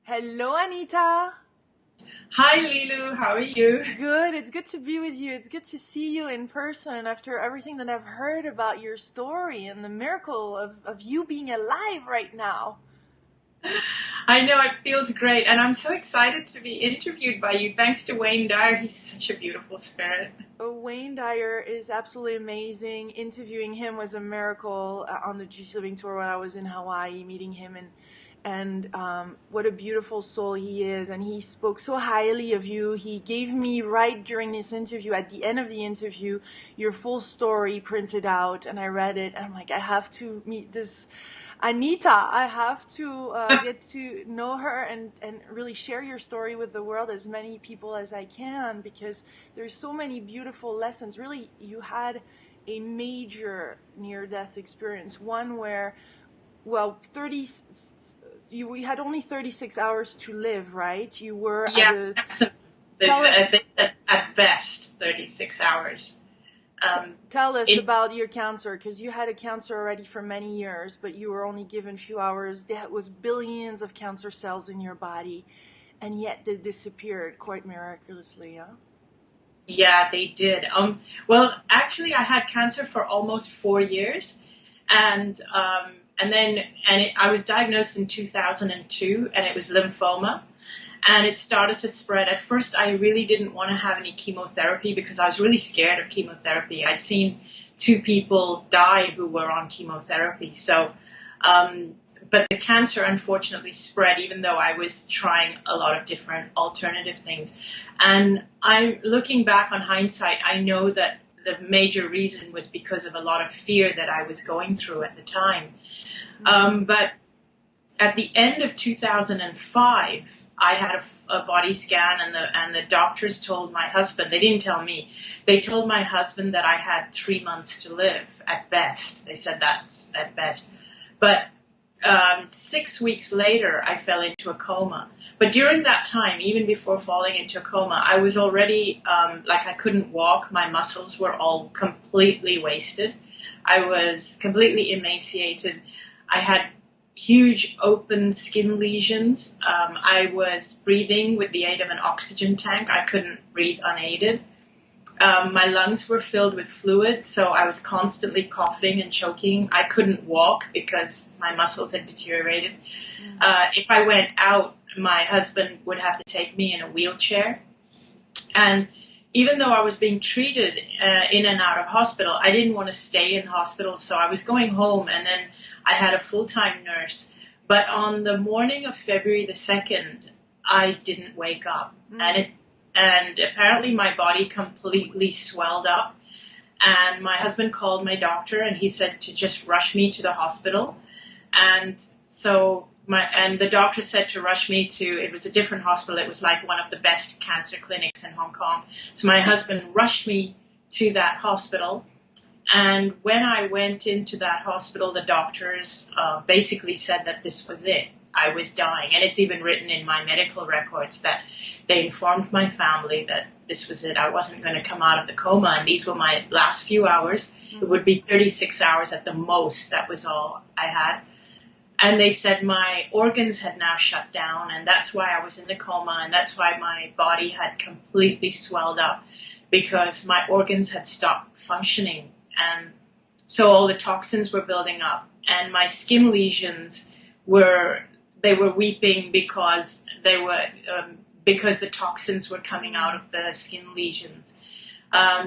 Hello, Anita. Hi, Lilu. How are you? Good. It's good to be with you. It's good to see you in person after everything that I've heard about your story and the miracle of you being alive right now. I know it feels great, and I'm so excited to be interviewed by you. Thanks to Wayne Dyer. He's such a beautiful spirit. Wayne Dyer is absolutely amazing. Interviewing him was a miracle on the GC Living Tour when I was in Hawaii, meeting him and what a beautiful soul he is. And he spoke so highly of you. He gave me right during this interview, at the end of the interview, your full story printed out, and I read it. And I'm like, I have to meet this Anita. I have to get to know her and really share your story with the world, as many people as I can, because there's so many beautiful lessons. Really, you had a major near-death experience, one where, well, we had only 36 hours to live, right? You were Yeah, at a... absolutely. I think that at best 36 hours. Tell us about your cancer, because you had a cancer already for many years, but you were only given a few hours. There was billions of cancer cells in your body, and yet they disappeared quite miraculously, huh? Yeah, they did. Well, actually, I had cancer for almost 4 years, and I was diagnosed in 2002, and it was lymphoma. And it started to spread. At first, I really didn't want to have any chemotherapy because I was really scared of chemotherapy. I'd seen 2 people die who were on chemotherapy. But the cancer unfortunately spread, even though I was trying a lot of different alternative things. And I'm looking back on hindsight, I know that the major reason was because of a lot of fear that I was going through at the time. But at the end of 2005, I had a body scan, and the doctors told my husband, they didn't tell me, they told my husband that I had 3 months to live at best. They said that's at best. But 6 weeks later, I fell into a coma. But during that time, even before falling into a coma, I was already, I couldn't walk. My muscles were all completely wasted. I was completely emaciated. I had huge open skin lesions. I was breathing with the aid of an oxygen tank. I couldn't breathe unaided. My lungs were filled with fluid, so I was constantly coughing and choking. I couldn't walk because my muscles had deteriorated. If I went out, my husband would have to take me in a wheelchair. And even though I was being treated in and out of hospital, I didn't want to stay in hospital, so I was going home, and then I had a full-time nurse. But on the morning of February the 2nd, I didn't wake up. And apparently my body completely swelled up. And my husband called my doctor, and he said to just rush me to the hospital. And so the doctor said to rush me to, it was a different hospital. It was like one of the best cancer clinics in Hong Kong. So my husband rushed me to that hospital. And when I went into that hospital, the doctors basically said that this was it. I was dying. And it's even written in my medical records that they informed my family that this was it. I wasn't going to come out of the coma. And these were my last few hours. It would be 36 hours at the most. That was all I had. And they said my organs had now shut down. And that's why I was in the coma. And that's why my body had completely swelled up, because my organs had stopped functioning. And so all the toxins were building up, and my skin lesions were weeping because because the toxins were coming out of the skin lesions.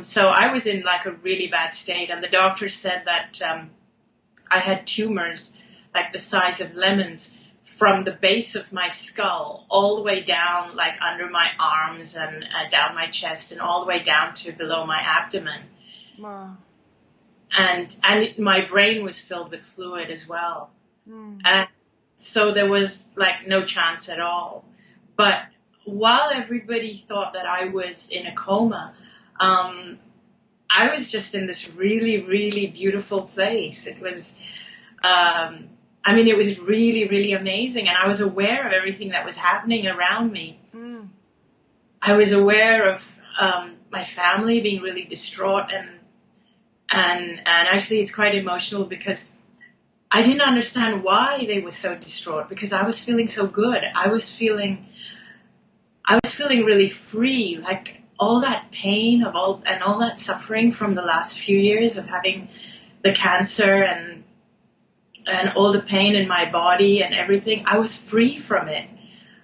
So I was in like a really bad state, and the doctor said that I had tumors like the size of lemons from the base of my skull all the way down, like under my arms and down my chest, and all the way down to below my abdomen. Wow. And my brain was filled with fluid as well. And so there was like no chance at all. But while everybody thought that I was in a coma, I was just in this really, really beautiful place. It was, it was really, really amazing. And I was aware of everything that was happening around me. I was aware of my family being really distraught, and actually it's quite emotional because I didn't understand why they were so distraught, because I was feeling so good. I was feeling really free, like all that pain of all that suffering from the last few years of having the cancer and all the pain in my body and everything. I was free from it.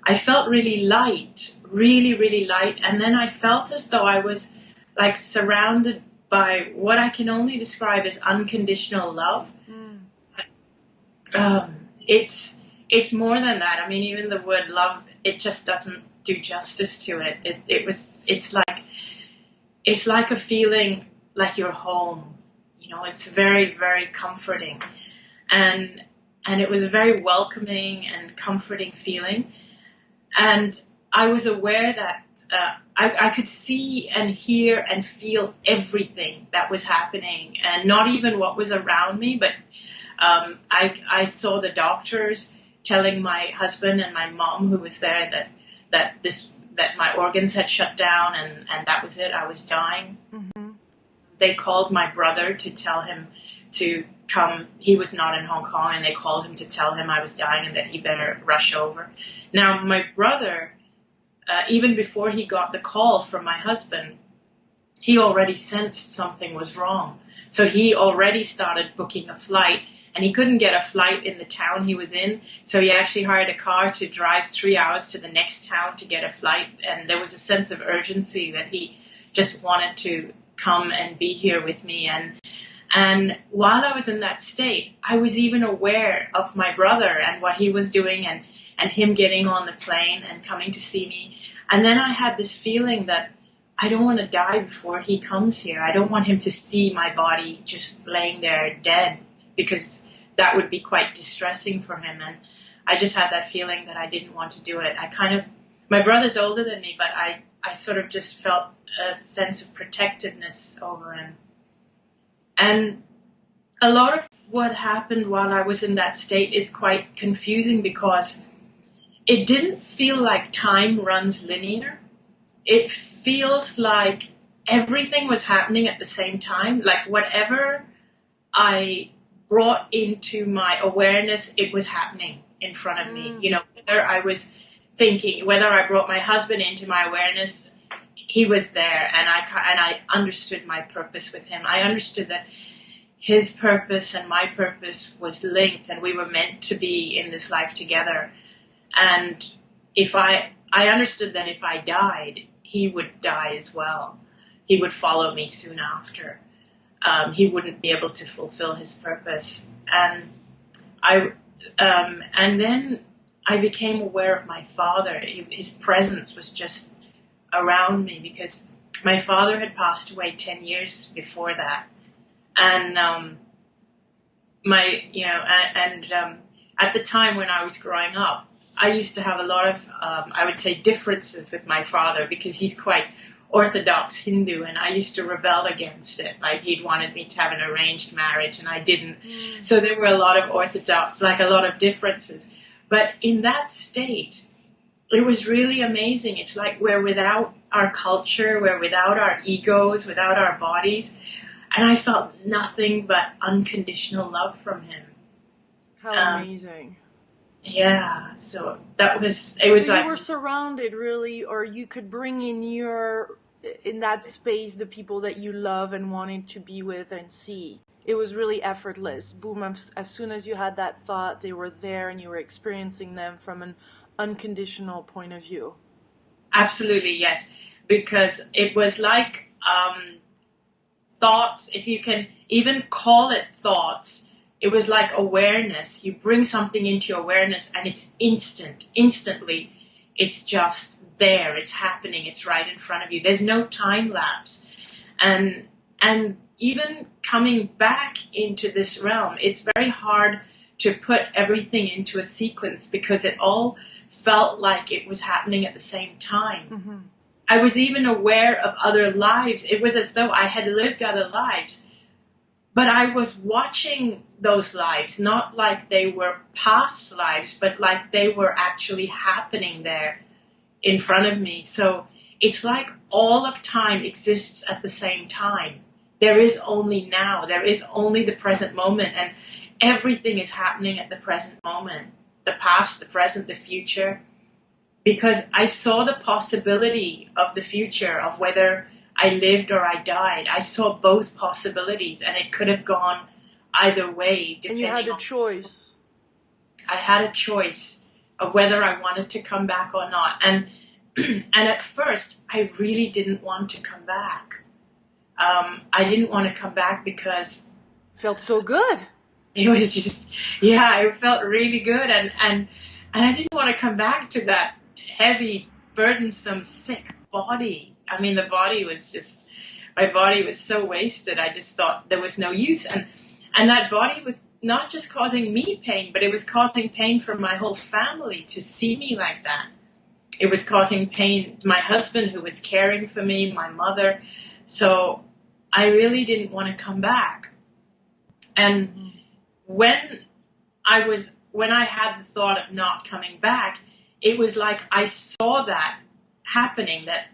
I felt really light, really, really light. And then I felt as though I was like surrounded by what I can only describe as unconditional love. It's more than that. I mean, even the word love, it just doesn't do justice to it. It's like a feeling like you're home. You know, it's very, very comforting. And it was a very welcoming and comforting feeling. And I was aware that I could see and hear and feel everything that was happening, and not even what was around me, but I saw the doctors telling my husband and my mom, who was there, that my organs had shut down, and that was it. I was dying. Mm-hmm. They called my brother to tell him to come. He was not in Hong Kong, and they called him to tell him I was dying and that he better rush over. Now, my brother, even before he got the call from my husband, he already sensed something was wrong. So he already started booking a flight, and he couldn't get a flight in the town he was in. So he actually hired a car to drive 3 hours to the next town to get a flight. And there was a sense of urgency that he just wanted to come and be here with me. And while I was in that state, I was even aware of my brother and what he was doing, and him getting on the plane and coming to see me. And then I had this feeling that I don't want to die before he comes here. I don't want him to see my body just laying there dead, because that would be quite distressing for him. And I just had that feeling that I didn't want to do it. My brother's older than me, but I sort of just felt a sense of protectiveness over him. And a lot of what happened while I was in that state is quite confusing, because it didn't feel like time runs linear. It feels like everything was happening at the same time. Like whatever I brought into my awareness, it was happening in front of me. You know, whether I was thinking, whether I brought my husband into my awareness, he was there, and I understood my purpose with him. I understood that his purpose and my purpose was linked, and we were meant to be in this life together. And if I understood that if I died, he would die as well. He would follow me soon after. He wouldn't be able to fulfill his purpose. And then I became aware of my father. His presence was just around me, because my father had passed away 10 years before that. And at the time when I was growing up, I used to have a lot of, I would say, differences with my father, because he's quite Orthodox Hindu, and I used to rebel against it. Like, he'd wanted me to have an arranged marriage, and I didn't. So there were a lot of a lot of differences. But in that state, it was really amazing. It's like we're without our culture, we're without our egos, without our bodies. And I felt nothing but unconditional love from him. How amazing. Yeah, so it was so like... you were surrounded, really, or you could bring in that space the people that you love and wanted to be with and see. It was really effortless. Boom, as soon as you had that thought, they were there and you were experiencing them from an unconditional point of view. Absolutely, yes. Because it was like thoughts, if you can even call it thoughts, it was like awareness. You bring something into awareness and it's instantly. It's just there. It's happening. It's right in front of you. There's no time lapse. And even coming back into this realm, it's very hard to put everything into a sequence, because it all felt like it was happening at the same time. Mm-hmm. I was even aware of other lives. It was as though I had lived other lives. But I was watching those lives, not like they were past lives, but like they were actually happening there in front of me. So it's like all of time exists at the same time. there is only now. There is only the present moment, and everything is happening at the present moment. The past, the present, the future. Because I saw the possibility of the future, of whether I lived or I died. I saw both possibilities, and it could have gone either way. And you had a choice. I had a choice of whether I wanted to come back or not. And at first, I really didn't want to come back. I didn't want to come back because... Felt so good. It was just, yeah, it felt really good. And I didn't want to come back to that heavy, burdensome, sick body. I mean, my body was so wasted. I just thought there was no use. And that body was not just causing me pain, but it was causing pain for my whole family to see me like that. It was causing pain to my husband, who was caring for me, my mother. So I really didn't want to come back. And when I had the thought of not coming back, it was like I saw that happening, that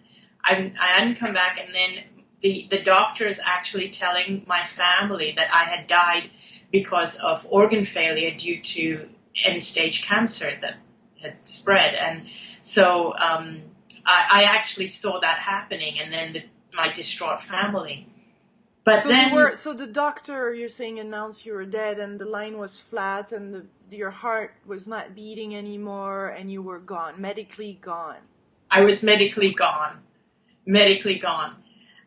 I hadn't come back, and then the doctors actually telling my family that I had died because of organ failure due to end-stage cancer that had spread. And so I actually saw that happening, and then my distraught family. But so the doctor, you're saying, announced you were dead, and the line was flat, and your heart was not beating anymore, and you were gone, medically gone. I was medically gone.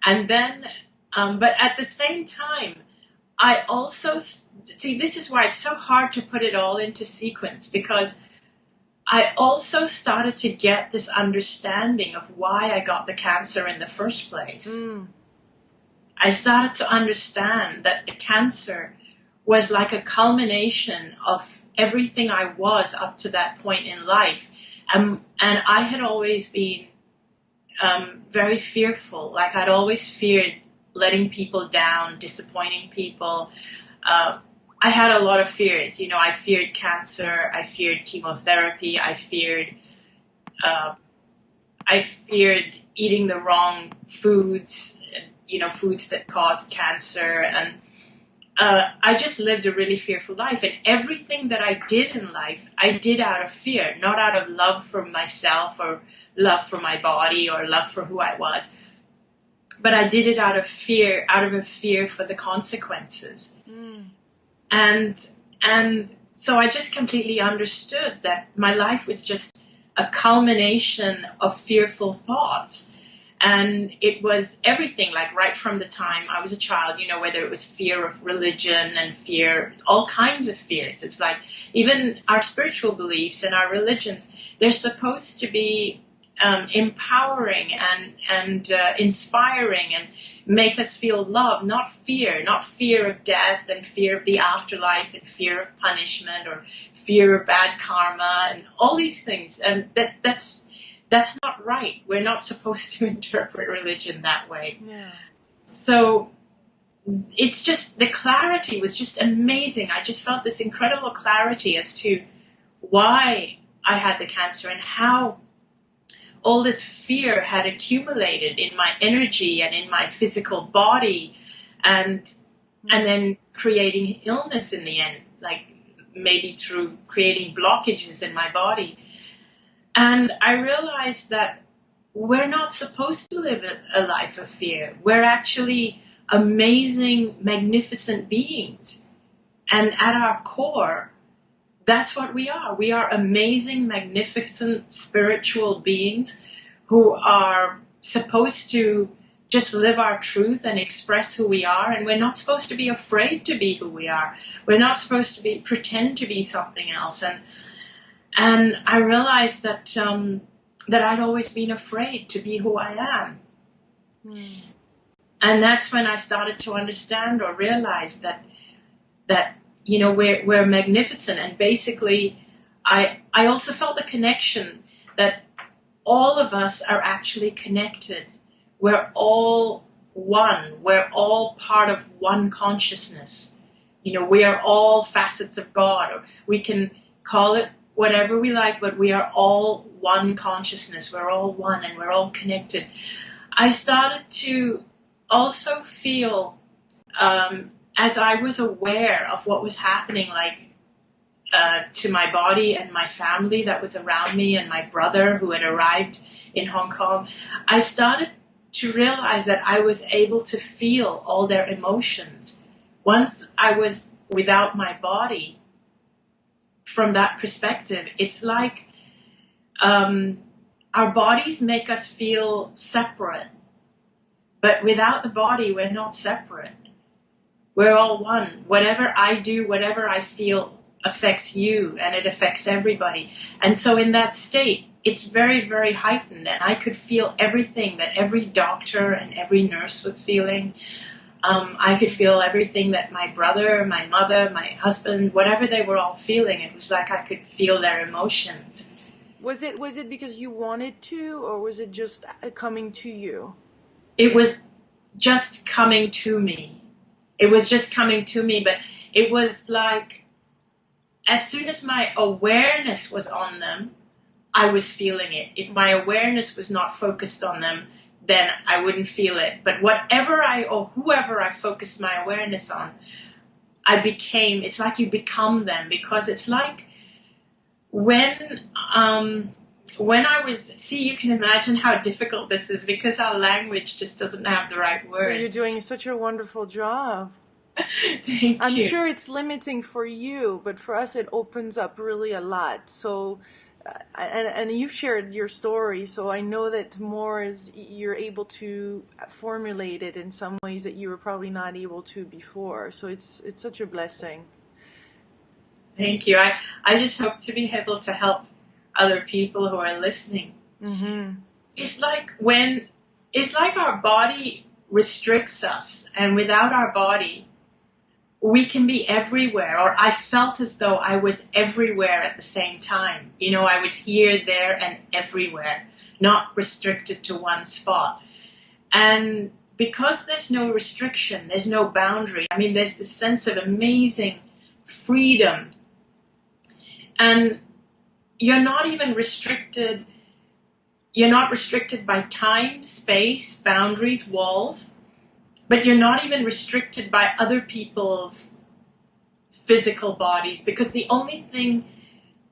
And then, but at the same time, I also, see, this is why it's so hard to put it all into sequence, because I also started to get this understanding of why I got the cancer in the first place. I started to understand that the cancer was like a culmination of everything I was up to that point in life. And I had always been very fearful. Like, I'd always feared letting people down, disappointing people. I had a lot of fears. You know, I feared cancer. I feared chemotherapy. I feared eating the wrong foods, you know, foods that caused cancer. And I just lived a really fearful life. And everything that I did in life, I did out of fear, not out of love for myself or love for my body or love for who I was. But I did it out of fear, out of a fear for the consequences. And so I just completely understood that my life was just a culmination of fearful thoughts. And it was everything, like right from the time I was a child, you know, whether it was fear of religion and fear, all kinds of fears. It's like even our spiritual beliefs and our religions, they're supposed to be empowering and inspiring and make us feel love, not fear of death and fear of the afterlife and fear of punishment or fear of bad karma and all these things. And that's not right. We're not supposed to interpret religion that way. Yeah. So it's just, the clarity was just amazing. I just felt this incredible clarity as to why I had the cancer and how all this fear had accumulated in my energy and in my physical body, and then creating illness in the end, like maybe through creating blockages in my body. And I realized that we're not supposed to live a life of fear. We're actually amazing, magnificent beings. And at our core, that's what we are. We are amazing, magnificent, spiritual beings who are supposed to just live our truth and express who we are. And we're not supposed to be afraid to be who we are. We're not supposed to pretend to be something else. And I realized that I'd always been afraid to be who I am. And that's when I started to understand or realize that you know, we're magnificent. And basically, I also felt the connection that all of us are actually connected. We're all one. We're all part of one consciousness. You know, we are all facets of God, or we can call it whatever we like, but we are all one consciousness. We're all one and we're all connected. I started to also feel as I was aware of what was happening, like to my body and my family that was around me and my brother who had arrived in Hong Kong, I started to realize that I was able to feel all their emotions. Once I was without my body, from that perspective, it's like our bodies make us feel separate. But without the body, we're not separate. We're all one. Whatever I do, whatever I feel affects you, and it affects everybody. And so in that state, it's very, very heightened, and I could feel everything that every doctor and every nurse was feeling. I could feel everything that my brother, my mother, my husband, whatever they were all feeling. It was like I could feel their emotions. Was it because you wanted to, or was it just coming to you? It was just coming to me. It was just coming to me, but it was like as soon as my awareness was on them, I was feeling it. If my awareness was not focused on them, then I wouldn't feel it. But whoever I focused my awareness on, it's like you become them, because it's like when you can imagine how difficult this is, because our language just doesn't have the right words. But you're doing such a wonderful job. Thank I'm you. sure it's limiting for you, but for us it opens up really a lot. So, and you've shared your story, so I know that you're able to formulate it in some ways that you were probably not able to before. So it's such a blessing. Thank you. I just hope to be able to help other people who are listening. Mm-hmm. It's like our body restricts us, and without our body, we can be everywhere. Or I felt as though I was everywhere at the same time. You know, I was here, there, and everywhere, not restricted to one spot. And because there's no restriction, there's no boundary. I mean, there's this sense of amazing freedom. And you're not even restricted. You're not restricted by time, space, boundaries, walls. But you're not even restricted by other people's physical bodies, because the only thing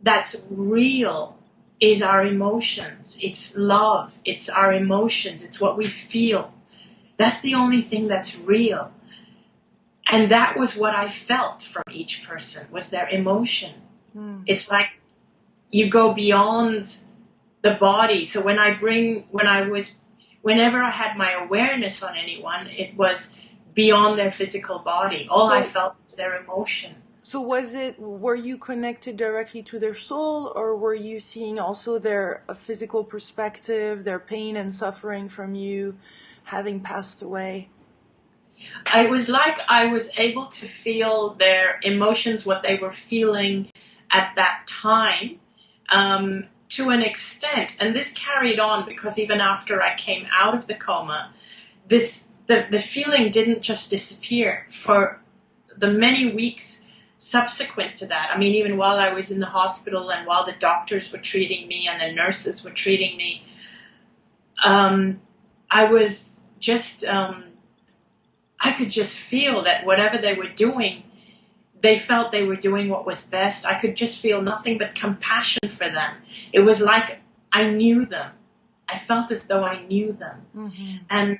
that's real is our emotions. It's love. It's our emotions. It's what we feel. That's the only thing that's real. And that was what I felt from each person, was their emotion. It's like you go beyond the body. So whenever I had my awareness on anyone, it was beyond their physical body. All I felt was their emotion. So were you connected directly to their soul, or were you seeing also their physical perspective, their pain and suffering from you having passed away? It was like I was able to feel their emotions, what they were feeling at that time, to an extent. And this carried on, because even after I came out of the coma, the feeling didn't just disappear. For the many weeks subsequent to that, I mean, even while I was in the hospital and while the doctors were treating me and the nurses were treating me, I was just, I could just feel that whatever they were doing, they felt they were doing what was best. I could just feel nothing but compassion for them. It was like I knew them. I felt as though I knew them. Mm-hmm.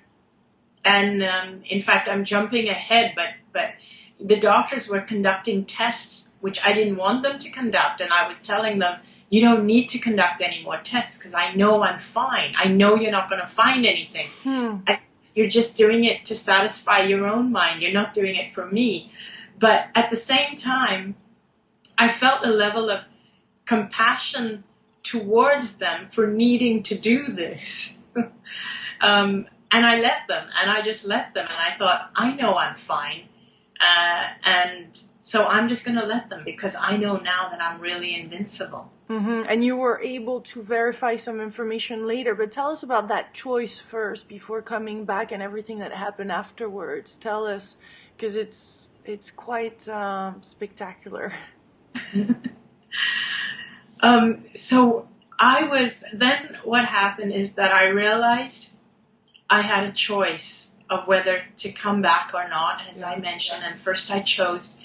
And in fact, I'm jumping ahead, but the doctors were conducting tests, which I didn't want them to conduct. And I was telling them, you don't need to conduct any more tests, because I know I'm fine. I know you're not going to find anything. You're just doing it to satisfy your own mind. You're not doing it for me. But at the same time, I felt a level of compassion towards them for needing to do this. And I let them, and I just let them. And I thought, I know I'm fine. And so I'm just going to let them, because I know now that I'm really invincible. Mm-hmm. And you were able to verify some information later. But tell us about that choice first, before coming back, and everything that happened afterwards. Tell us, because it's quite spectacular. So then what happened is that I realized I had a choice of whether to come back or not, as I mentioned. And first I chose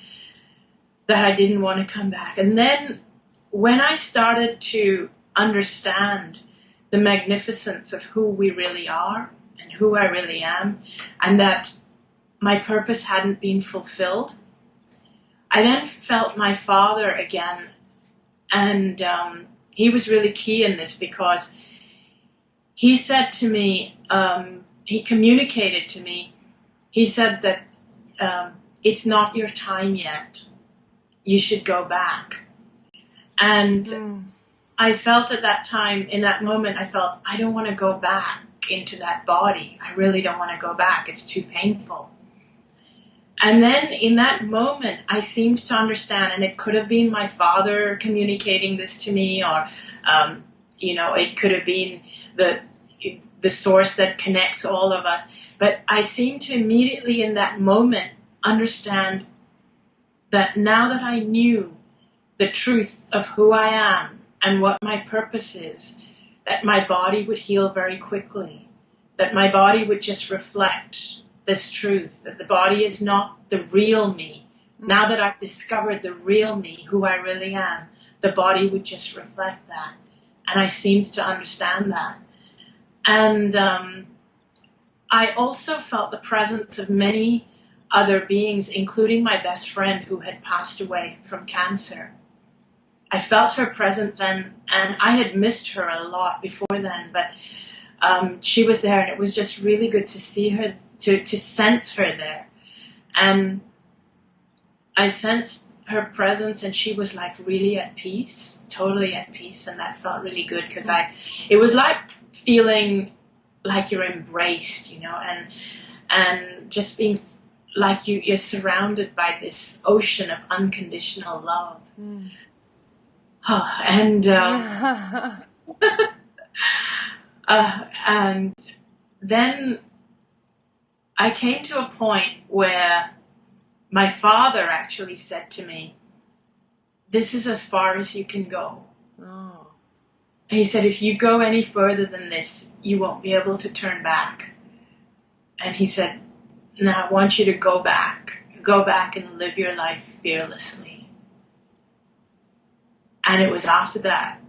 that I didn't want to come back. And then when I started to understand the magnificence of who we really are and who I really am, and that my purpose hadn't been fulfilled, I then felt my father again. And he was really key in this, because he said to me, he communicated to me, he said that it's not your time yet. You should go back. And I felt at that time, in that moment, I felt, I don't want to go back into that body. I really don't want to go back. It's too painful. And then in that moment, I seemed to understand, and it could have been my father communicating this to me, or, it could have been the source that connects all of us. But I seemed to immediately in that moment understand that now that I knew the truth of who I am and what my purpose is, that my body would heal very quickly, that my body would just reflect this truth, that the body is not the real me. Now that I've discovered the real me, who I really am, the body would just reflect that. And I seemed to understand that. And I also felt the presence of many other beings, including my best friend who had passed away from cancer. I felt her presence, and I had missed her a lot before then, but she was there, and it was just really good to see her, to sense her there. And I sensed her presence, and she was like really at peace, totally at peace, and that felt really good, because it was like feeling like you're embraced, and just being like you're surrounded by this ocean of unconditional love. And then I came to a point where my father actually said to me, "This is as far as you can go." Oh. And he said, "If you go any further than this, you won't be able to turn back." And he said, "Now I want you to go back and live your life fearlessly." And it was after that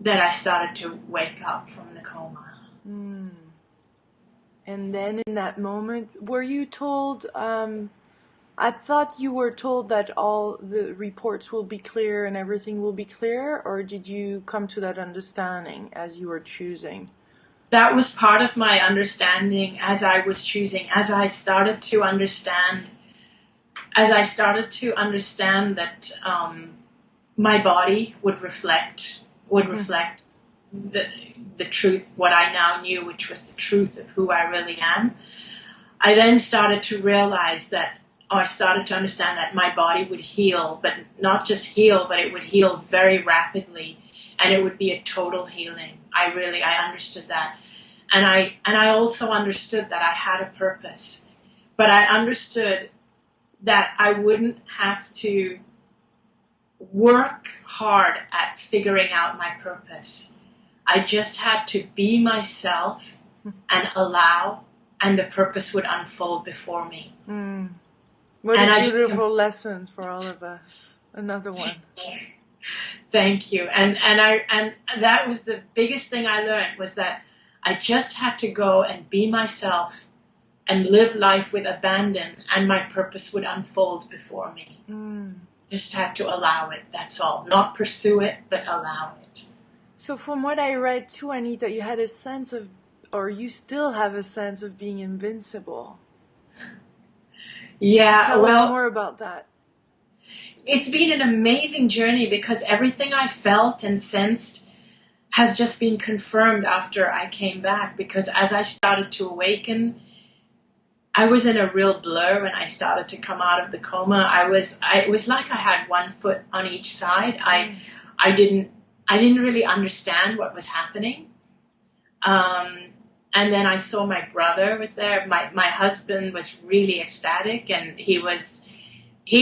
I started to wake up from the coma. And then in that moment, were you told, I thought you were told that all the reports will be clear and everything will be clear, or did you come to that understanding as you were choosing? That was part of my understanding as I was choosing, as I started to understand that my body would reflect the truth, what I now knew, which was the truth of who I really am. I then started to realize that, or started to understand that my body would heal, but not just heal, but it would heal very rapidly, and it would be a total healing. I understood that. And I also understood that I had a purpose, but I understood that I wouldn't have to work hard at figuring out my purpose. I just had to be myself and allow, and the purpose would unfold before me. What a beautiful lesson for all of us. Another one. Thank you. And that was the biggest thing I learned, was that I just had to go and be myself and live life with abandon, and my purpose would unfold before me. Just had to allow it, that's all. Not pursue it, but allow it. So from what I read too, Anita, you had a sense of, or you still have a sense of being invincible. Yeah, Tell us more about that. It's been an amazing journey, because everything I felt and sensed has just been confirmed after I came back. Because as I started to awaken, I was in a real blur when I started to come out of the coma. It was like I had one foot on each side. I didn't really understand what was happening. And then I saw my brother was there. My husband was really ecstatic, and he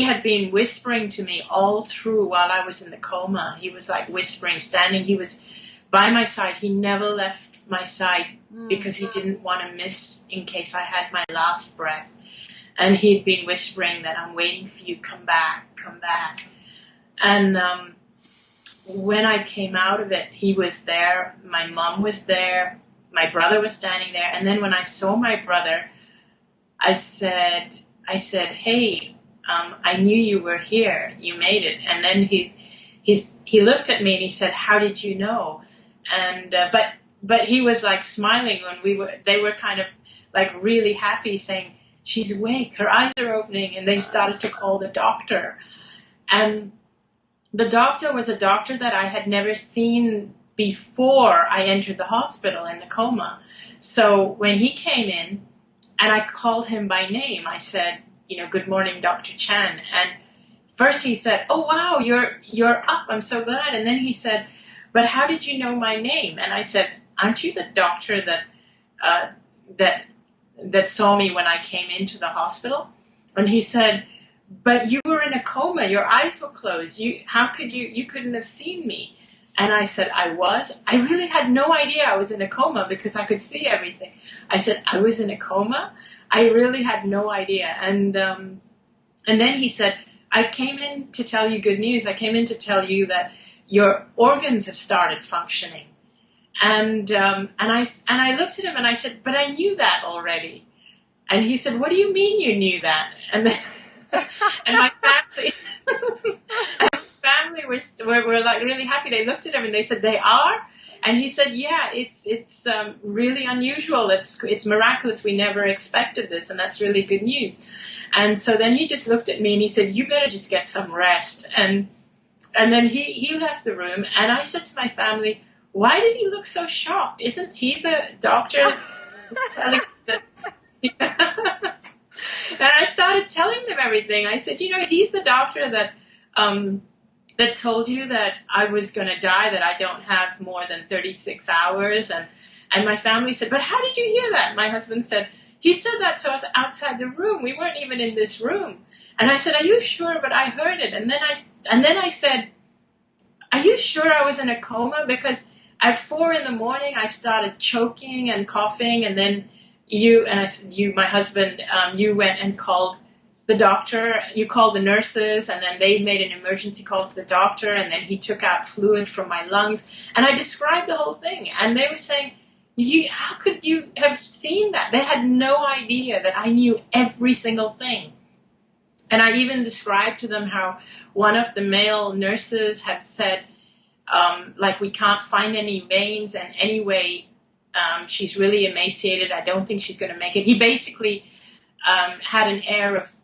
had been whispering to me all through while I was in the coma. He was like whispering, standing. He was by my side. He never left my side because he didn't want to miss in case I had my last breath. And he'd been whispering that I'm waiting for you, come back, come back. And when I came out of it, he was there, my mom was there, my brother was standing there. And then when I saw my brother, I said, hey, I knew you were here, you made it. And then he looked at me and he said, how did you know? And but he was like smiling when they were kind of like really happy, saying, she's awake, her eyes are opening. And they started to call the doctor. And the doctor was a doctor that I had never seen before I entered the hospital in the coma. So when he came in and I called him by name, I said, good morning, Dr. Chan. And first he said, oh, wow, you're up. I'm so glad. And then he said, but how did you know my name? And I said, aren't you the doctor that saw me when I came into the hospital? And he said, but you were in a coma. Your eyes were closed. How could you couldn't have seen me? And I said, I was. I really had no idea I was in a coma because I could see everything. I said, I was in a coma? I really had no idea. And then he said, I came in to tell you good news. I came in to tell you that your organs have started functioning. And I looked at him and I said, but I knew that already. And he said, what do you mean you knew that? And then, and my family were like really happy. They looked at him and they said, they are? And he said, yeah, it's really unusual. It's miraculous. We never expected this. And that's really good news. And so then he just looked at me and he said, you better just get some rest. And then he left the room. And I said to my family, why did he look so shocked? Isn't he the doctor who's telling that? And I started telling them everything. I said, he's the doctor that told you that I was going to die, that I don't have more than 36 hours. And my family said, but how did you hear that? My husband said, he said that to us outside the room. We weren't even in this room. And I said, are you sure? But I heard it. And then I said, are you sure I was in a coma? Because at 4 a.m, I started choking and coughing. And then my husband, you went and called the doctor. You called the nurses, and then they made an emergency call to the doctor, and then he took out fluid from my lungs. And I described the whole thing, and they were saying, how could you have seen that? They had no idea that I knew every single thing. And I even described to them how one of the male nurses had said, we can't find any veins, and anyway, she's really emaciated. I don't think she's going to make it. He basically had an air of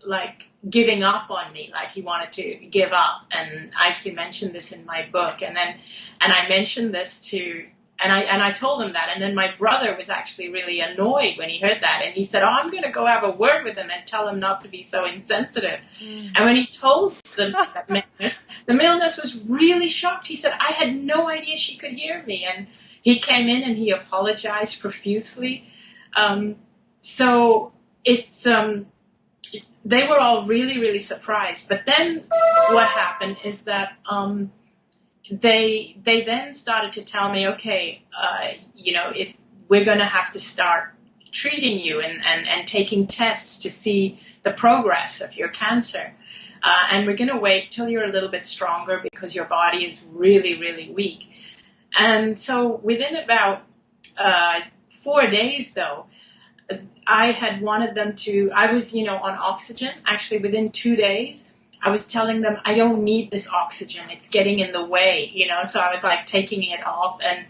giving up on me, like he wanted to give up. And I actually mentioned this in my book. And I mentioned this and I told him that. And then my brother was actually really annoyed when he heard that. And he said, I'm going to go have a word with him and tell him not to be so insensitive. Mm. And when he told the male nurse was really shocked. He said, I had no idea she could hear me. And he came in and he apologized profusely. So they were all really, really surprised. But then what happened is that they then started to tell me, okay, we're going to have to start treating you and taking tests to see the progress of your cancer. And we're going to wait till you're a little bit stronger because your body is really, really weak. And so within about 4 days, though, I had wanted them to, I was, on oxygen. Actually, within 2 days, I was telling them, I don't need this oxygen. It's getting in the way, So I was taking it off. And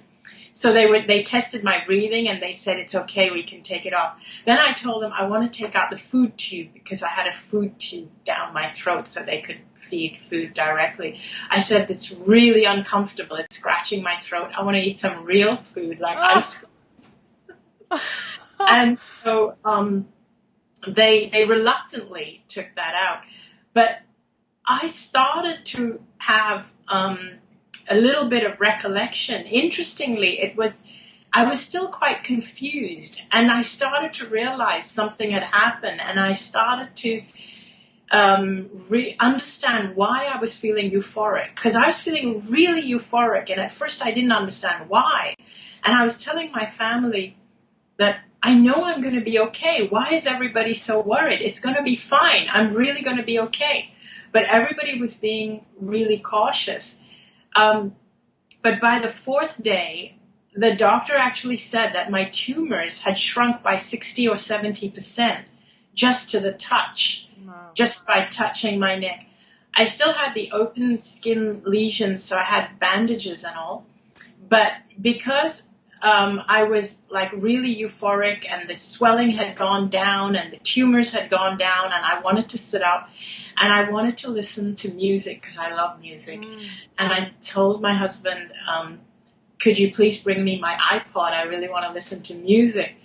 so they tested my breathing and they said, it's okay, we can take it off. Then I told them I want to take out the food tube because I had a food tube down my throat so they could feed food directly. I said, it's really uncomfortable. It's scratching my throat. I want to eat some real food like ice cream. And so they reluctantly took that out. But I started to have a little bit of recollection. Interestingly, I was still quite confused, and I started to realize something had happened, and I started to understand why I was feeling euphoric, because I was feeling really euphoric, and at first I didn't understand why. And I was telling my family, that I know I'm going to be okay. Why is everybody so worried? It's going to be fine. I'm really going to be okay. But everybody was being really cautious. But by the fourth day, the doctor actually said that my tumors had shrunk by 60 or 70% just to the touch, just by touching my neck. I still had the open skin lesions, so I had bandages and all. But because I was like really euphoric and the swelling had gone down and the tumors had gone down and I wanted to sit up and I wanted to listen to music because I love music. And I told my husband, could you please bring me my iPod? I really want to listen to music.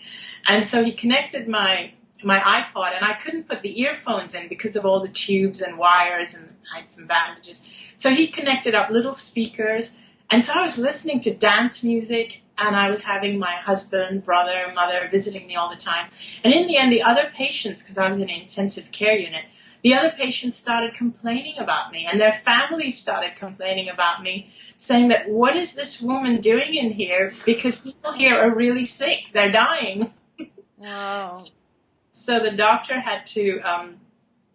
And so he connected my iPod, and I couldn't put the earphones in because of all the tubes and wires, and I had some bandages. So he connected up little speakers, and so I was listening to dance music, and I was having my husband, brother, mother visiting me all the time. And in the end, the other patients, because I was in an intensive care unit, the other patients started complaining about me, and their families started complaining about me, saying that, what is this woman doing in here? Because people here are really sick. They're dying. Wow. So the doctor had to,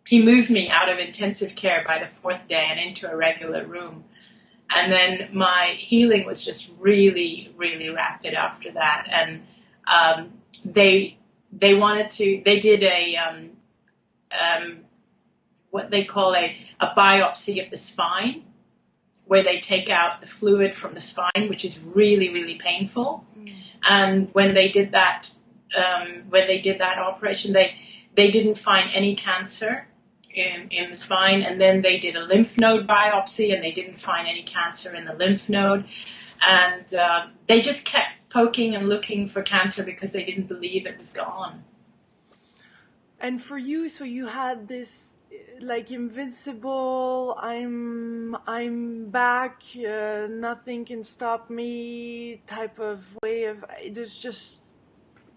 he moved me out of intensive care by the fourth day and into a regular room. And then my healing was just really, really rapid after that. And they did what they call a biopsy of the spine, where they take out the fluid from the spine, which is really, really painful. And when they did that operation, they didn't find any cancer in the spine. And then they did a lymph node biopsy, and they didn't find any cancer in the lymph node. And they just kept poking and looking for cancer because they didn't believe it was gone. And for you, so you had this like invincible, I'm back, nothing can stop me type of way of, there's just,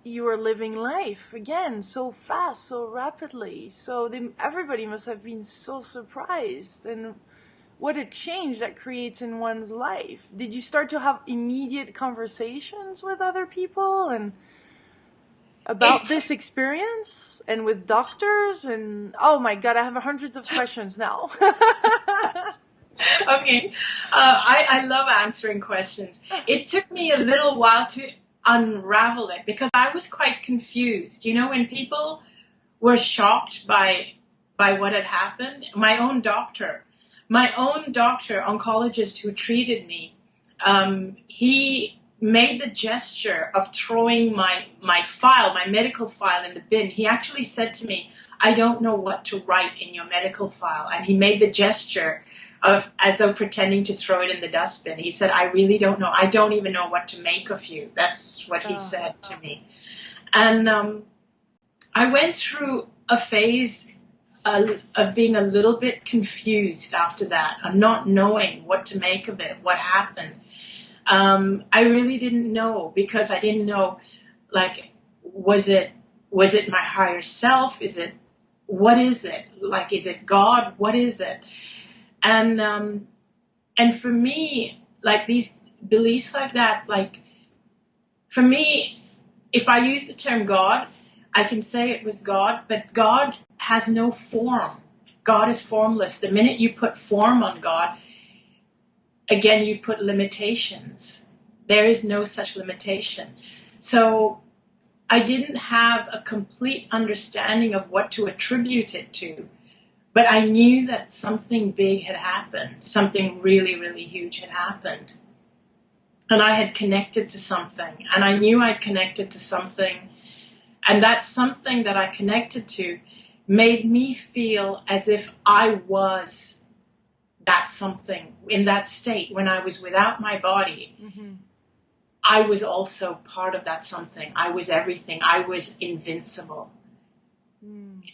you were living life again so fast, so rapidly. So everybody must have been so surprised, and what a change that creates in one's life. Did you start to have immediate conversations with other people and about this experience and with doctors? And oh my god, I have hundreds of questions now. Okay. I love answering questions. It took me a little while to unravel it because I was quite confused. You know, when people were shocked by what had happened, my own doctor, oncologist who treated me, he made the gesture of throwing my medical file in the bin. He actually said to me, I don't know what to write in your medical file. And he made the gesture of as though pretending to throw it in the dustbin. He said, I really don't know. I don't even know what to make of you. That's what he said to me. And I went through a phase of being a little bit confused after that, of not knowing what to make of it, what happened. I really didn't know, because I didn't know, like, was it my higher self? What is it? Like, is it God? What is it? And for me, like, these beliefs like that, like, for me, if I use the term God, I can say it was God, but God has no form. God is formless. The minute you put form on God, again, you've put limitations. There is no such limitation. So I didn't have a complete understanding of what to attribute it to, but I knew that something big had happened. Something really, really huge had happened. And I had connected to something, and I knew I'd connected to something, and that something that I connected to made me feel as if I was that something in that state when I was without my body. Mm-hmm. I was also part of that something. I was everything. I was invincible.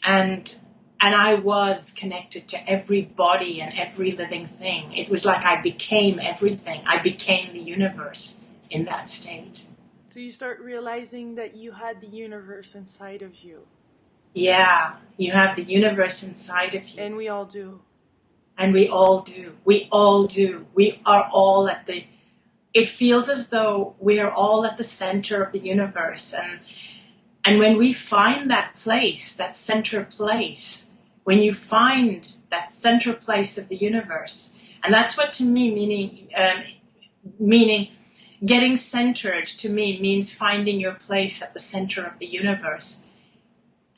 And I was connected to every body and every living thing. It was like I became everything. I became the universe in that state. So you start realizing that you had the universe inside of you. Yeah, you have the universe inside of you. And we all do. And we all do. We all do. We are all at the it feels as though we are all at the center of the universe. And when we find that place, that center place, when you find that center place of the universe, and that's what to me meaning getting centered to me means finding your place at the center of the universe.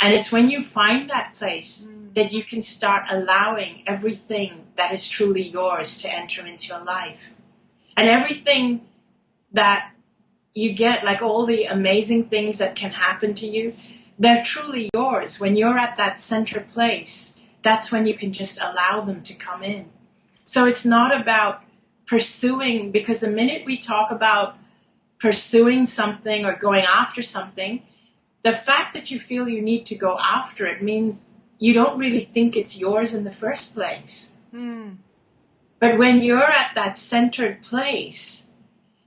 And it's when you find that place that you can start allowing everything that is truly yours to enter into your life. And everything that you get, like all the amazing things that can happen to you, they're truly yours. When you're at that center place, that's when you can just allow them to come in. So it's not about pursuing, because the minute we talk about pursuing something or going after something, the fact that you feel you need to go after it means you don't really think it's yours in the first place. But when you're at that centered place,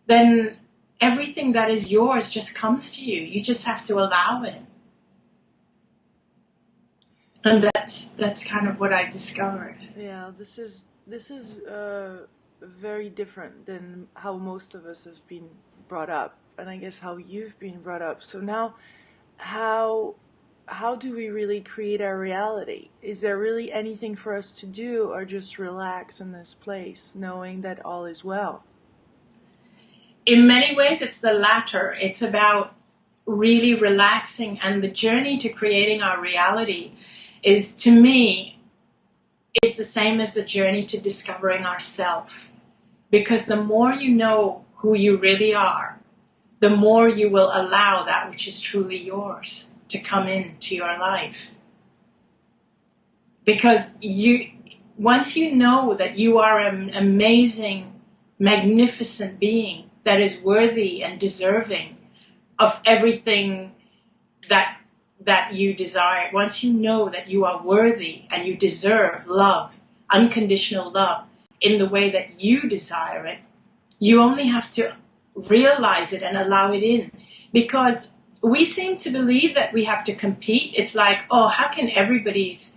then everything that is yours just comes to you. You just have to allow it. And that's kind of what I discovered. Yeah, this is very different than how most of us have been brought up, and I guess how you've been brought up. So now, how do we really create our reality? Is there really anything for us to do, or just relax in this place, knowing that all is well? In many ways, it's the latter. It's about really relaxing, and the journey to creating our reality is, to me, is the same as the journey to discovering ourself. Because the more you know who you really are, the more you will allow that which is truly yours to come into your life. Because once you know that you are an amazing, magnificent being that is worthy and deserving of everything that you desire, once you know that you are worthy and you deserve love, unconditional love, in the way that you desire it, you only have to realize it and allow it in. Because we seem to believe that we have to compete. It's like, oh, how can everybody's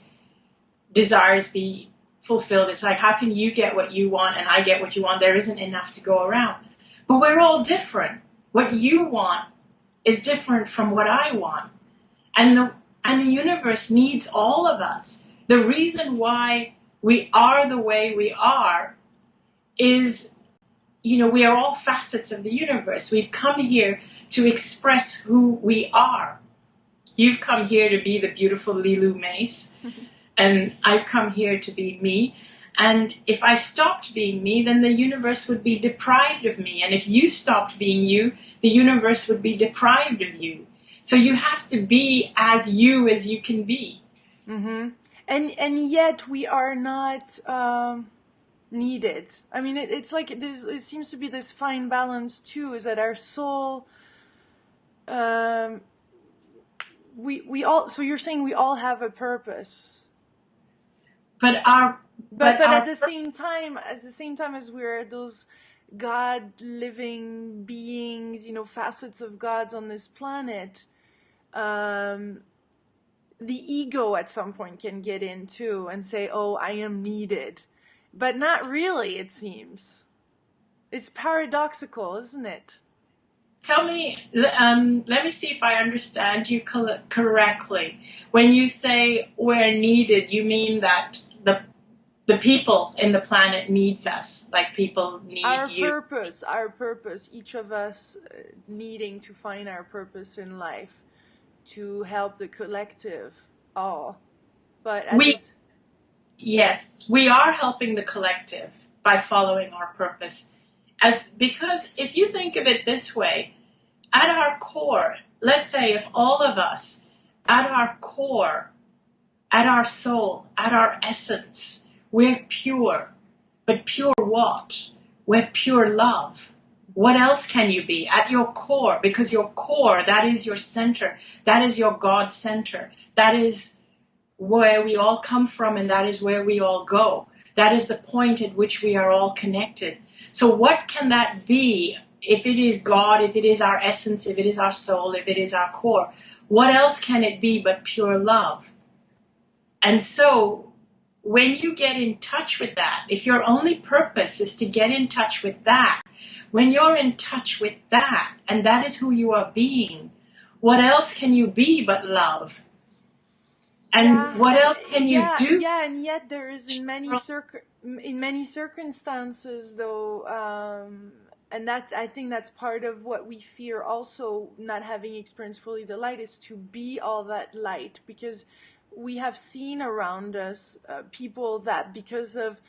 desires be fulfilled? It's like, how can you get what you want and I get what you want? There isn't enough to go around. But we're all different. What you want is different from what I want. And the universe needs all of us. The reason why we are the way we are is, we are all facets of the universe. We've come here to express who we are. You've come here to be the beautiful Lilu Mace, and I've come here to be me. And if I stopped being me, then the universe would be deprived of me. And if you stopped being you, the universe would be deprived of you. So you have to be as you can be. Mm-hmm. And yet we are not needed. I mean, it's like it seems to be this fine balance too. Is that our soul? We all. So you're saying we all have a purpose, but at the same time, as we're those God living beings, facets of gods on this planet, the ego at some point can get in too and say, oh, I am needed. But not really, it seems. It's paradoxical, isn't it? Tell me, let me see if I understand you correctly. When you say we're needed, you mean that the people in the planet needs us, like people need you. Our purpose, each of us needing to find our purpose in life, to help the collective all. But yes, we are helping the collective by following our purpose. Because if you think of it this way, at our core, let's say if all of us, at our core, at our soul, at our essence, we're pure. But pure what? We're pure love. What else can you be? At your core, because your core, that is your center. That is your God center. That is where we all come from, and that is where we all go. That is the point at which we are all connected. So what can that be? If it is God, if it is our essence, if it is our soul, if it is our core, what else can it be but pure love? And so when you get in touch with that, if your only purpose is to get in touch with that, When you're in touch with that, and that is who you are being, what else can you be but love? And what else can you do? Yeah, and yet there is in many circumstances though, and that I think that's part of what we fear also, not having experienced fully the light, is to be all that light, because we have seen around us people that because of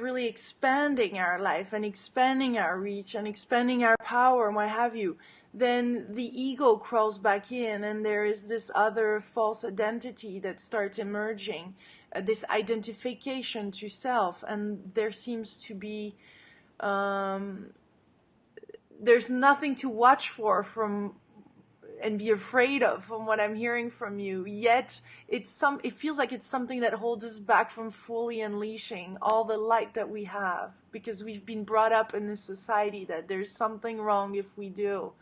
really expanding our life and expanding our reach and expanding our power and what have you, then the ego crawls back in, and there is this other false identity that starts emerging, this identification to self, and there seems to be there's nothing to watch for from and be afraid of, from what I'm hearing from you. Yet it feels like it's something that holds us back from fully unleashing all the light that we have, because we've been brought up in this society that there's something wrong if we do.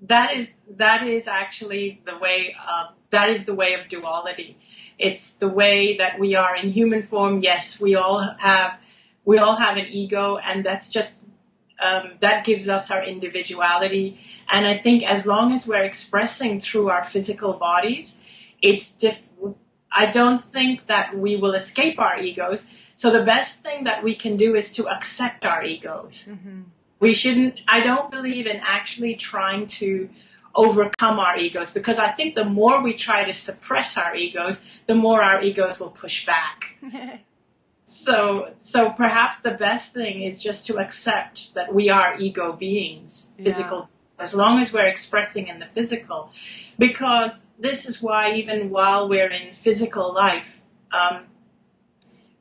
That is actually the way that is the way of duality. It's the way that we are in human form. Yes, we all have an ego, and that's just that gives us our individuality. And I think as long as we're expressing through our physical bodies, I don't think that we will escape our egos. So the best thing that we can do is to accept our egos. Mm-hmm. I don't believe in actually trying to overcome our egos, because I think the more we try to suppress our egos, the more our egos will push back. So perhaps the best thing is just to accept that we are ego beings, physical, as long as we're expressing in the physical. Because this is why even while we're in physical life,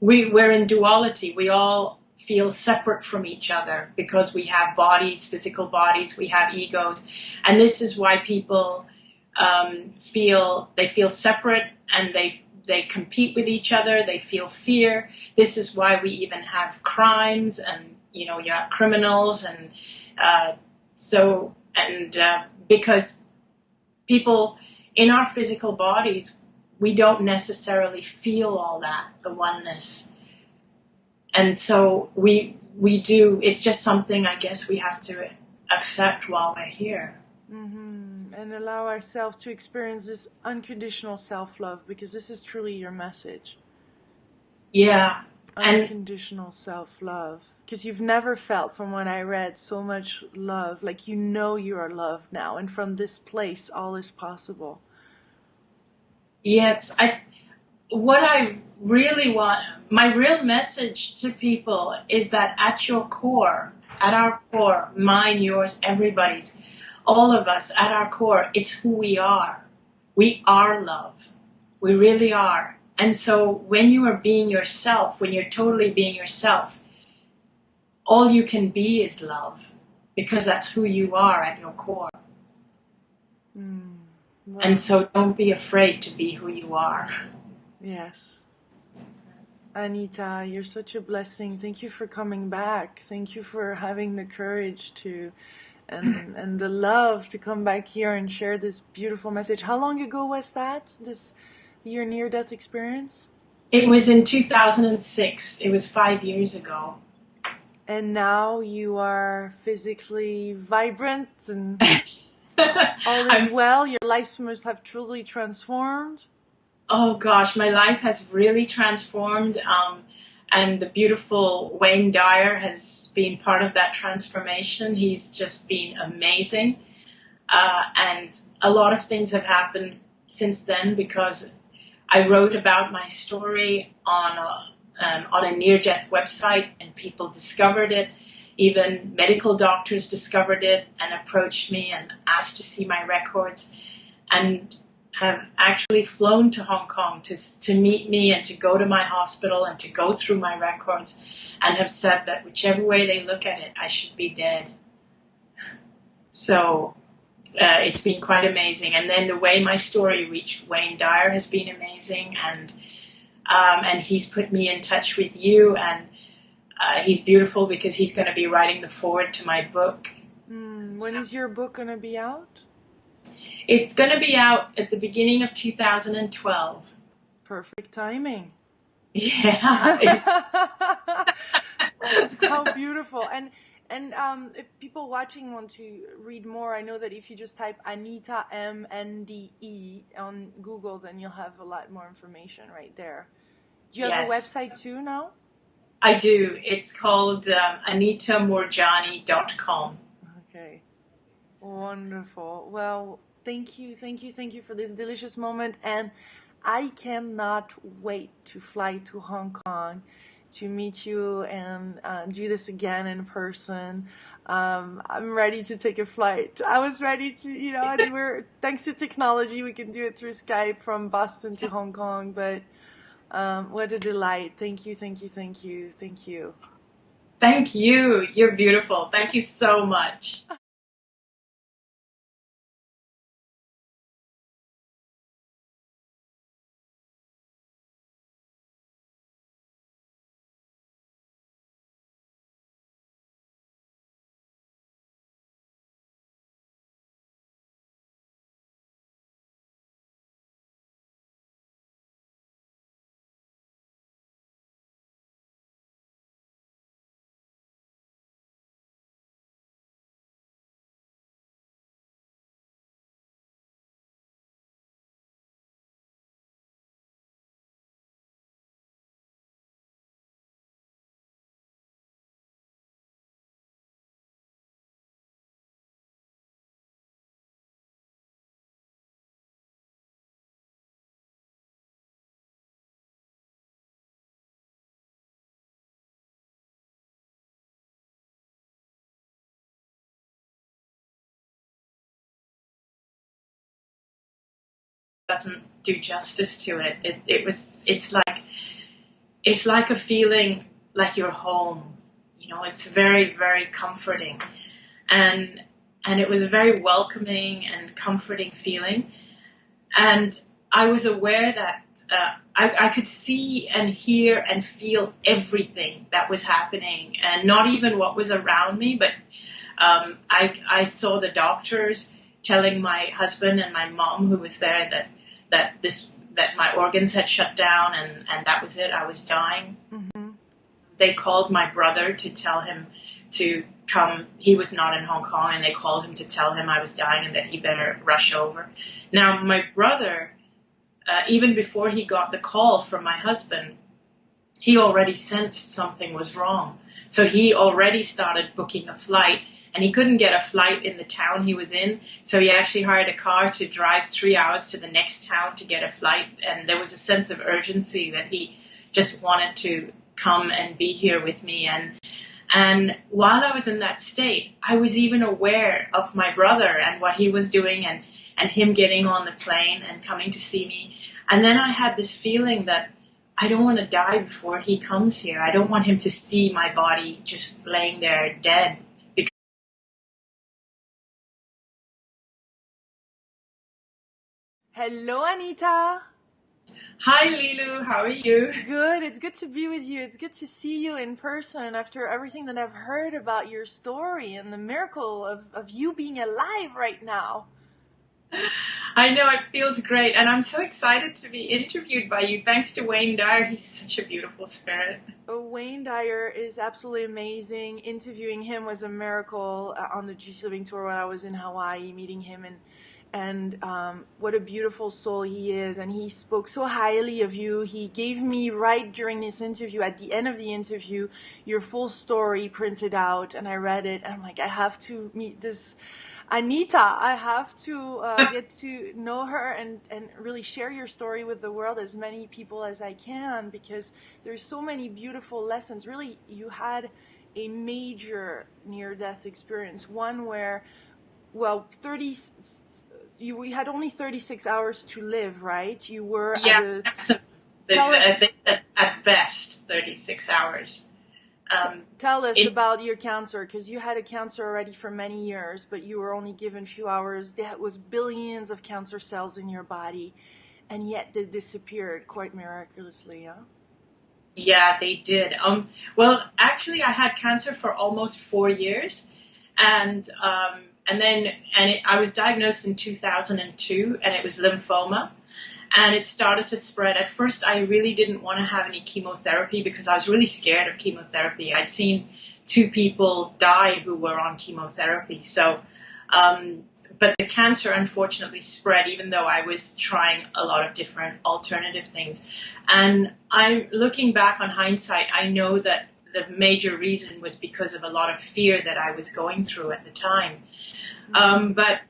we're in duality. We all feel separate from each other because we have bodies, physical bodies, we have egos. And this is why people feel separate, and they compete with each other, they feel fear. This is why we even have crimes, and you have criminals, and because people in our physical bodies, we don't necessarily feel all that, the oneness. And so we do, it's just something I guess we have to accept while we're here. Mm-hmm. And allow ourselves to experience this unconditional self-love, because this is truly your message. Yeah. Unconditional self-love. Because you've never felt, from what I read, so much love. Like you are loved now, and from this place all is possible. Yes, what I really want, my real message to people is that at our core, mine, yours, everybody's, all of us, at our core, it's who we are. We are love. We really are. And so when you are being yourself, when you're totally being yourself, all you can be is love, because that's who you are at your core. Wow. And so don't be afraid to be who you are. Yes. Anita, you're such a blessing. Thank you for coming back. Thank you for having the courage to and the love to come back here and share this beautiful message. How long ago was that, your near-death experience? It was in 2006. It was 5 years ago. And now you are physically vibrant and all is well? Your life must have truly transformed? Oh gosh, my life has really transformed. And the beautiful Wayne Dyer has been part of that transformation. He's just been amazing. And a lot of things have happened since then, because I wrote about my story on a near-death website, and people discovered it. Even medical doctors discovered it and approached me and asked to see my records, and have actually flown to Hong Kong to meet me and to go to my hospital and to go through my records, and have said that whichever way they look at it, I should be dead. So it's been quite amazing. And then the way my story reached Wayne Dyer has been amazing, and he's put me in touch with you, and he's beautiful because he's going to be writing the foreword to my book. When is your book going to be out? It's going to be out at the beginning of 2012. Perfect timing. Yeah. How beautiful. beautiful. And if people watching want to read more, I know that if you just type Anita MNDE on Google, then you'll have a lot more information right there. Do you have a Yes, website too now? I do. It's called anitamoorjani.com. Okay. Wonderful. Well, thank you, thank you, thank you for this delicious moment. And I cannot wait to fly to Hong Kong to meet you and do this again in person. I'm ready to take a flight. I was ready to, thanks to technology, we can do it through Skype from Boston to Hong Kong. But what a delight. Thank you, thank you, thank you, thank you. Thank you. You're beautiful. Thank you so much. Doesn't do justice to it. It's like a feeling like you're home. It's very, very comforting. And it was a very welcoming and comforting feeling. And I was aware that I could see and hear and feel everything that was happening, and not even what was around me, but I saw the doctors telling my husband and my mom, who was there, that my organs had shut down, and that was it. I was dying. Mm-hmm. They called my brother to tell him to come. He was not in Hong Kong, and they called him to tell him I was dying and that he better rush over. Now, my brother, even before he got the call from my husband, he already sensed something was wrong. So he already started booking a flight, and he couldn't get a flight in the town he was in. So he actually hired a car to drive 3 hours to the next town to get a flight. And there was a sense of urgency that he just wanted to come and be here with me. And while I was in that state, I was even aware of my brother and what he was doing, and him getting on the plane and coming to see me. And then I had this feeling that I don't want to die before he comes here. I don't want him to see my body just laying there dead. Hello, Anita. Hi, Lilu. How are you? Good. It's good to be with you. It's good to see you in person after everything that I've heard about your story and the miracle of you being alive right now. I know, it feels great. And I'm so excited to be interviewed by you. Thanks to Wayne Dyer. He's such a beautiful spirit. Wayne Dyer is absolutely amazing. Interviewing him was a miracle on the GC Living Tour when I was in Hawaii, meeting him, and what a beautiful soul he is. And he spoke so highly of you. He gave me, right during this interview, at the end of the interview, your full story printed out, and I read it, and I'm like, I have to meet this Anita. I have to get to know her and really share your story with the world, as many people as I can, because there's so many beautiful lessons. Really, you had a major near-death experience, one where, well, we had only 36 hours to live, right? You were Yeah, at best 36 hours. Tell us about your cancer, because you had a cancer already for many years, but you were only given a few hours. There was billions of cancer cells in your body, and yet they disappeared quite miraculously, huh? Yeah, they did. Well, actually, I had cancer for almost 4 years, and I was diagnosed in 2002, and it was lymphoma. and it started to spread. At first, I really didn't want to have any chemotherapy because I was really scared of chemotherapy. I'd seen 2 people die who were on chemotherapy. So, but the cancer unfortunately spread, even though I was trying a lot of different alternative things. And I'm looking back on hindsight, I know that the major reason was because of a lot of fear that I was going through at the time. But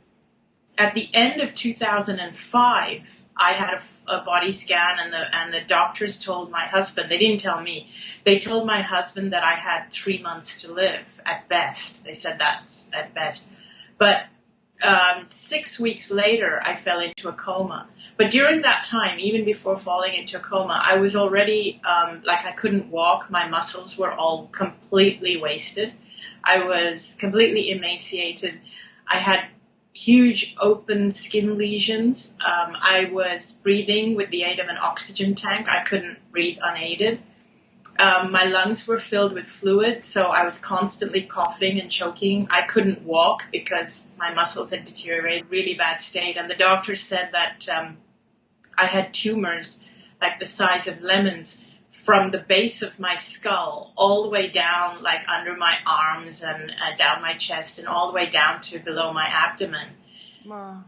at the end of 2005, I had a body scan, and the doctors told my husband, they didn't tell me, they told my husband that I had 3 months to live at best. They said that's at best. But 6 weeks later, I fell into a coma. But during that time, even before falling into a coma, I was already, like I couldn't walk. My muscles were all completely wasted. I was completely emaciated. I had huge open skin lesions. I was breathing with the aid of an oxygen tank. I couldn't breathe unaided. My lungs were filled with fluid, so I was constantly coughing and choking. I couldn't walk because my muscles had deteriorated, really bad state. And the doctor said that I had tumors like the size of lemons from the base of my skull all the way down, like under my arms and down my chest, and all the way down to below my abdomen. Wow.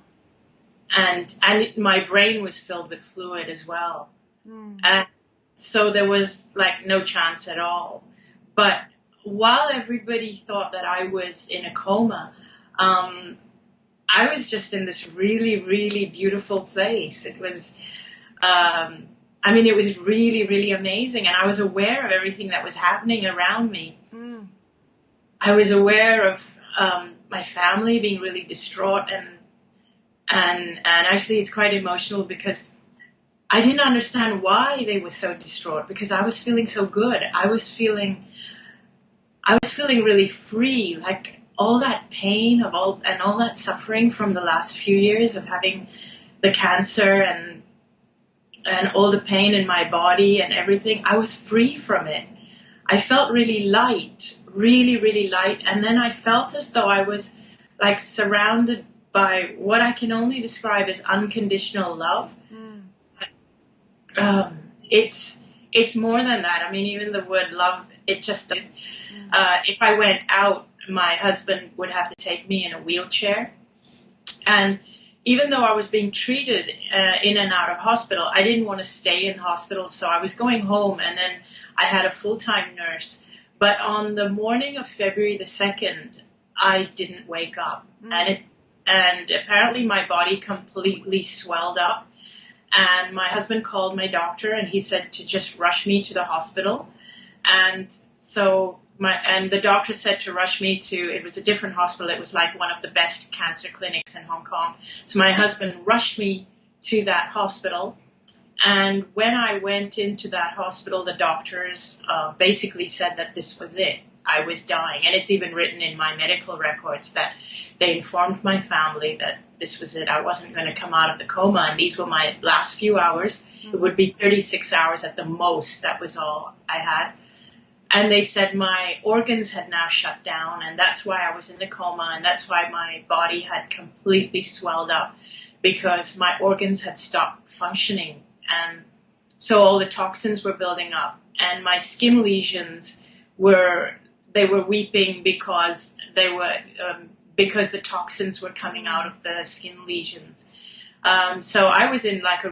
And my brain was filled with fluid as well. And so there was like no chance at all. But while everybody thought that I was in a coma, I was just in this really, really beautiful place. It was, it was really, really amazing. And I was aware of everything that was happening around me. I was aware of my family being really distraught. And actually it's quite emotional because I didn't understand why they were so distraught, because I was feeling so good. I was feeling really free, like all that pain and all that suffering from the last few years of having the cancer and all the pain in my body and everything. I was free from it. I felt really light, really, really light. And then I felt as though I was like surrounded by what I can only describe as unconditional love. It's more than that. I mean, even the word love, it just, if I went out, my husband would have to take me in a wheelchair. And even though I was being treated in and out of hospital, I didn't want to stay in hospital. So I was going home, and then I had a full-time nurse. But on the morning of February the 2nd, I didn't wake up. And apparently my body completely swelled up. And my husband called my doctor, and he said to just rush me to the hospital. And so the doctor said to rush me to, it was a different hospital. It was like one of the best cancer clinics in Hong Kong. So my husband rushed me to that hospital. And when I went into that hospital, the doctors basically said that this was it. I was dying. And it's even written in my medical records that they informed my family that this was it. I wasn't going to come out of the coma. And these were my last few hours. It would be 36 hours at the most. That was all I had. And they said my organs had now shut down. And that's why I was in the coma. And that's why my body had completely swelled up, because my organs had stopped functioning. And so all the toxins were building up. And my skin lesions were weeping because because the toxins were coming out of the skin lesions. So I was in like a